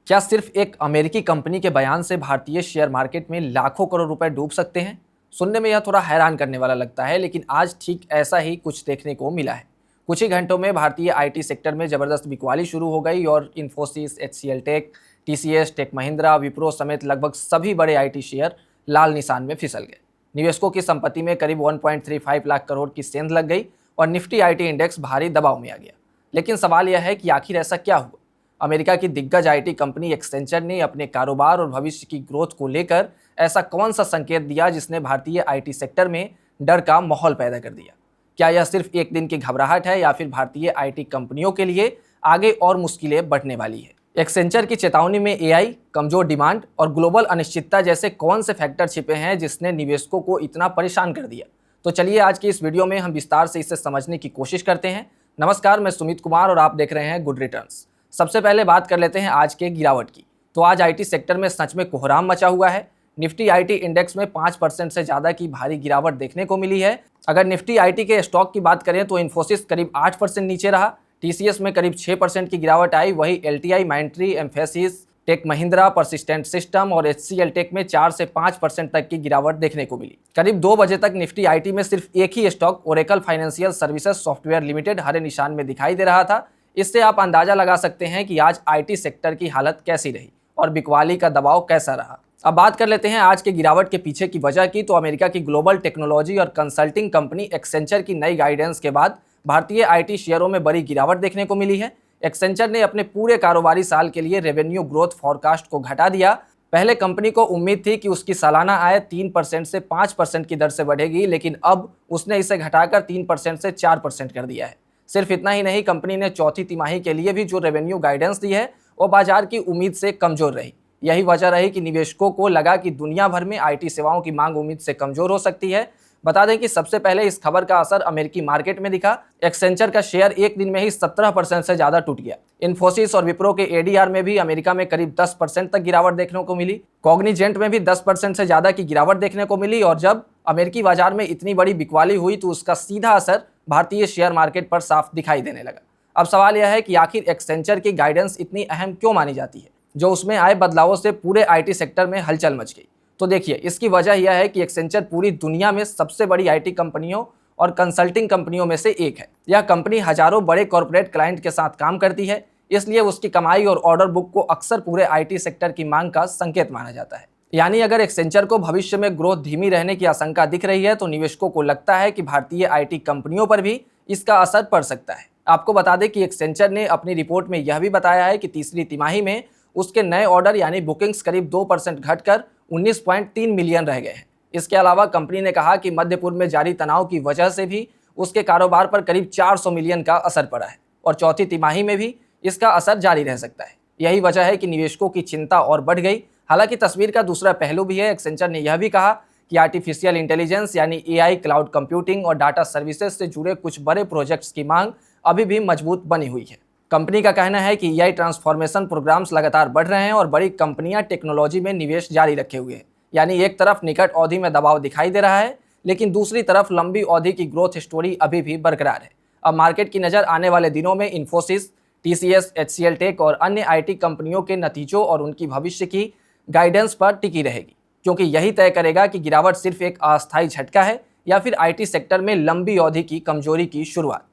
क्या सिर्फ एक अमेरिकी कंपनी के बयान से भारतीय शेयर मार्केट में लाखों करोड़ रुपए डूब सकते हैं? सुनने में यह थोड़ा हैरान करने वाला लगता है, लेकिन आज ठीक ऐसा ही कुछ देखने को मिला है। कुछ ही घंटों में भारतीय आईटी सेक्टर में जबरदस्त बिकवाली शुरू हो गई और इन्फोसिस, एचसीएल टेक, टीसीएस, टेक महिंद्रा, विप्रो समेत लगभग सभी बड़े आईटी शेयर लाल निशान में फिसल गए। निवेशकों की संपत्ति में करीब 1.35 लाख करोड़ की सेंध लग गई और निफ्टी आईटी इंडेक्स भारी दबाव में आ गया। लेकिन सवाल यह है कि आखिर ऐसा क्या हुआ? अमेरिका की दिग्गज आईटी कंपनी एक्सेंचर ने अपने कारोबार और भविष्य की ग्रोथ को लेकर ऐसा कौन सा संकेत दिया जिसने भारतीय आईटी सेक्टर में डर का माहौल पैदा कर दिया? क्या यह सिर्फ एक दिन की घबराहट है या फिर भारतीय आईटी कंपनियों के लिए आगे और मुश्किलें बढ़ने वाली है? एक्सेंचर की चेतावनी में एआई, कमजोर डिमांड और ग्लोबल अनिश्चितता जैसे कौन से फैक्टर छिपे हैं जिसने निवेशकों को इतना परेशान कर दिया? तो चलिए आज की इस वीडियो में हम विस्तार से इसे समझने की कोशिश करते हैं। नमस्कार, मैं सुमित कुमार और आप देख रहे हैं गुड रिटर्न्स। सबसे पहले बात कर लेते हैं आज के गिरावट की। तो आज आईटी सेक्टर में सच में कोहराम मचा हुआ है। निफ्टी आईटी इंडेक्स में 5% से ज़्यादा की भारी गिरावट देखने को मिली है। अगर निफ्टी आईटी के स्टॉक की बात करें तो इन्फोसिस करीब 8% नीचे रहा, टीसीएस में करीब 6% की गिरावट आई, वही एलटीआई, माइंट्री, एम्फेसिस, टेक महिंद्रा, परसिस्टेंट सिस्टम और एचसीएल टेक में 4 से 5% तक की गिरावट देखने को मिली। करीब 2 बजे तक निफ्टी आईटी में सिर्फ एक ही stock Oracle financial services software limited हरे निशान में दिखाई दे रहा था। इससे आप अंदाजा लगा सकते हैं कि आज आईटी सेक्टर की हालत कैसी रही और बिकवाली का दबाव कैसा रहा। अब बात कर लेते हैं आज के गिरावट के पीछे की वजह की। तो अमेरिका की ग्लोबल टेक्नोलॉजी और कंसल्टिंग कंपनी एक्सेंचर की नई गाइडेंस के बाद भारतीय आईटी शेयरों में बड़ी गिरावट देखने को मिली है। एक्सेंचर ने अपने पूरे कारोबारी साल के लिए रेवेन्यू ग्रोथ फॉरकास्ट को घटा दिया। पहले कंपनी को उम्मीद थी कि उसकी सालाना आय 3% से 5% की दर से बढ़ेगी, लेकिन अब उसने इसे घटाकर 3% से 4% कर दिया है। सिर्फ इतना ही नहीं, कंपनी ने चौथी तिमाही के लिए भी जो रेवेन्यू गाइडेंस दी है वो बाजार की उम्मीद से कमजोर रही। यही वजह रही कि निवेशकों को लगा कि दुनिया भर में आईटी सेवाओं की मांग उम्मीद से कमजोर हो सकती है। बता दें कि सबसे पहले इस खबर का असर अमेरिकी मार्केट में दिखा। एक्सेंचर का शेयर एक दिन में ही 17% से ज्यादा टूट गया। इन्फोसिस और विप्रो के एडीआर में भी अमेरिका में करीब 10% तक गिरावट देखने को मिली। कॉग्निजेंट में भी 10% से ज्यादा की गिरावट देखने को मिली। और जब अमेरिकी बाजार में इतनी बड़ी बिकवाली हुई तो उसका सीधा असर भारतीय शेयर मार्केट पर साफ दिखाई देने लगा। अब सवाल यह है कि आखिर एक्सेंचर की गाइडेंस इतनी अहम क्यों मानी जाती है, जो उसमें आए बदलावों से पूरे आईटी सेक्टर में हलचल मच गई? तो देखिए, इसकी वजह यह है कि एक्सेंचर पूरी दुनिया में सबसे बड़ी आईटी कंपनियों और कंसल्टिंग कंपनियों में से एक है। यह कंपनी हजारों बड़े कॉर्पोरेट क्लाइंट के साथ काम करती है, इसलिए उसकी कमाई और ऑर्डर बुक को अक्सर पूरे आईटी सेक्टर की मांग का संकेत माना जाता है। यानी अगर एक्सेंचर को भविष्य में ग्रोथ धीमी रहने की आशंका दिख रही है तो निवेशकों को लगता है कि भारतीय आईटी कंपनियों पर भी इसका असर पड़ सकता है। आपको बता दें कि एक्सेंचर ने अपनी रिपोर्ट में यह भी बताया है कि तीसरी तिमाही में उसके नए ऑर्डर यानी बुकिंग्स करीब 2% घटकर 19.3 मिलियन रह गए हैं। इसके अलावा कंपनी ने कहा कि मध्य पूर्व में जारी तनाव की वजह से भी उसके कारोबार पर करीब 400 मिलियन का असर पड़ा है और चौथी तिमाही में भी इसका असर जारी रह सकता है। यही वजह है कि निवेशकों की चिंता और बढ़ गई। हालांकि तस्वीर का दूसरा पहलू भी है। एक्सेंचर ने यह भी कहा कि आर्टिफिशियल इंटेलिजेंस यानी एआई, क्लाउड कंप्यूटिंग और डाटा सर्विसेज से जुड़े कुछ बड़े प्रोजेक्ट्स की मांग अभी भी मजबूत बनी हुई है। कंपनी का कहना है कि एआई ट्रांसफॉर्मेशन प्रोग्राम्स लगातार बढ़ रहे हैं और बड़ी कंपनियां टेक्नोलॉजी में निवेश जारी रखे हुए हैं। यानी एक तरफ निकट अवधि में दबाव दिखाई दे रहा है, लेकिन दूसरी तरफ लंबी अवधि की ग्रोथ स्टोरी अभी भी बरकरार है। अब मार्केट की नज़र आने वाले दिनों में इन्फोसिस, टीसीएस, एचसीएल टेक और अन्य आईटी कंपनियों के नतीजों और उनकी भविष्य की गाइडेंस पर टिकी रहेगी, क्योंकि यही तय करेगा कि गिरावट सिर्फ एक अस्थायी झटका है या फिर आईटी सेक्टर में लंबी अवधि की कमजोरी की शुरुआत।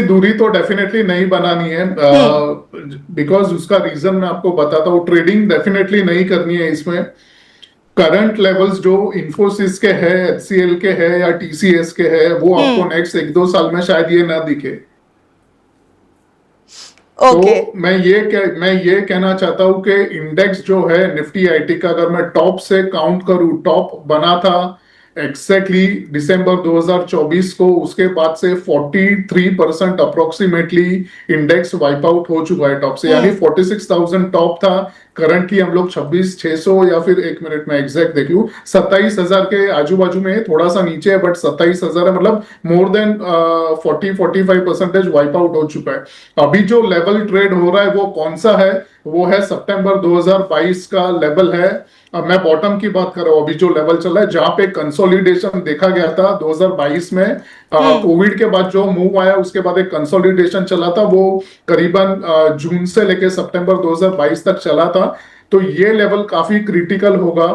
दूरी तो डेफिनेटली नहीं बनानी है, बिकॉज उसका रीजन मैं आपको बताता हूँ। ट्रेडिंग डेफिनेटली नहीं करनी है इसमें। करंट लेवल्स जो इन्फोसिस के है, एचसीएल के है या टीसीएस के है, वो आपको नेक्स्ट 1-2 साल में शायद ये ना दिखे। तो मैं ये कहना चाहता हूँ कि इंडेक्स जो है निफ्टी आईटी का, अगर मैं टॉप से काउंट करूँ, टॉप बना था एग्जैक्टली दिसंबर 2024 को, उसके बाद से 43% अप्रोक्सीमेटली इंडेक्स वाइप आउट हो चुका है टॉप से। यानी 46,000 टॉप था, करंटली हम लोग 26,600 या फिर एक मिनट में एग्जैक्ट देख लूं 27,000 के आजू बाजू में, थोड़ा सा नीचे है बट 27,000 है। मतलब मोर देन 40-45% वाइप आउट हो चुका है। अभी जो लेवल ट्रेड हो रहा है वो कौन सा है? वो है सितंबर 2022 का लेवल है। अब मैं बॉटम की बात कर रहा हूँ, अभी जो लेवल चल रहा है जहां पे कंसोलिडेशन देखा गया था 2022 में, कोविड के बाद जो मूव आया उसके बाद एक कंसोलिडेशन चला था, वो करीबन जून से लेके सितंबर 2022 तक चला था। तो ये लेवल काफी क्रिटिकल होगा।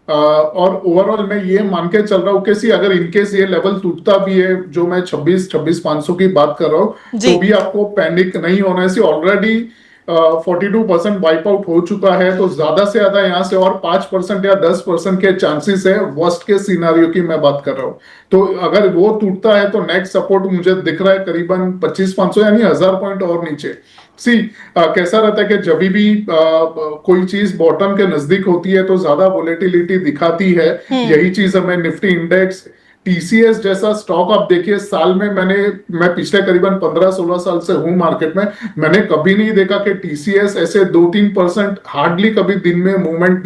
और ओवरऑल मैं ये मान के चल रहा हूँ कि अगर इनकेस ये लेवल टूटता भी है, जो मैं 26,500 की बात कर रहा हूँ, जी। तो भी आपको पैनिक नहीं होना है। ऑलरेडी 42% वाइप आउट हो चुका है, तो ज्यादा से ज्यादा यहाँ से और 5% या 10% के चांसेस है, वर्स्ट के सिनारियो की मैं बात कर रहा हूँ। तो अगर वो टूटता है तो नेक्स्ट सपोर्ट मुझे दिख रहा है करीबन 25,500 यानी 1000 पॉइंट और नीचे। कैसा रहता है कि जब भी कोई चीज बॉटम के नजदीक होती है तो ज्यादा वोलेटिलिटी दिखाती है। यही चीज हमें निफ्टी इंडेक्स, टीसीएस जैसा स्टॉक आप देखिए, साल में मैं पिछले करीबन 15-16 साल से हूं मार्केट में, मैंने कभी नहीं देखा कि टीसीएस ऐसे 2-3% हार्डली कभी दिन में मूवमेंट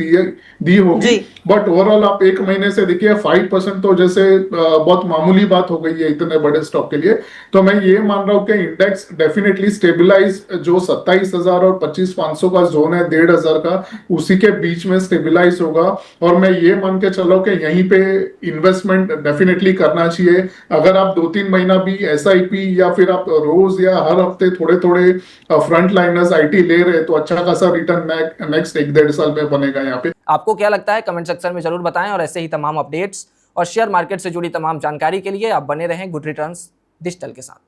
दी होगी। बट ओवरऑल आप एक महीने से देखिए 5% तो जैसे बहुत मामूली बात हो गई है इतने बड़े स्टॉक के लिए। तो मैं ये मान रहा हूं कि इंडेक्स डेफिनेटली स्टेबिलाइज, जो 27,000 और 25,500 का जोन है 1,500 का, उसी के बीच में स्टेबिलाइज होगा। और मैं ये मान के चल रहा हूं कि यहीं पे इन्वेस्टमेंट डेफिनेटली करना चाहिए। अगर आप 2-3 महीना भी एसआईपी या फिर आप रोज या हर हफ्ते थोड़े थोड़े फ्रंट लाइनर्स आईटी ले रहे, तो अच्छा खासा रिटर्न नेक्स्ट 1-1.5 साल में बनेगा यहाँ पे। आपको क्या लगता है कमेंट सेक्शन में जरूर बताएं, और ऐसे ही तमाम अपडेट्स और शेयर मार्केट से जुड़ी तमाम जानकारी के लिए आप बने रहें गुड रिटर्न्स डिजिटल के साथ।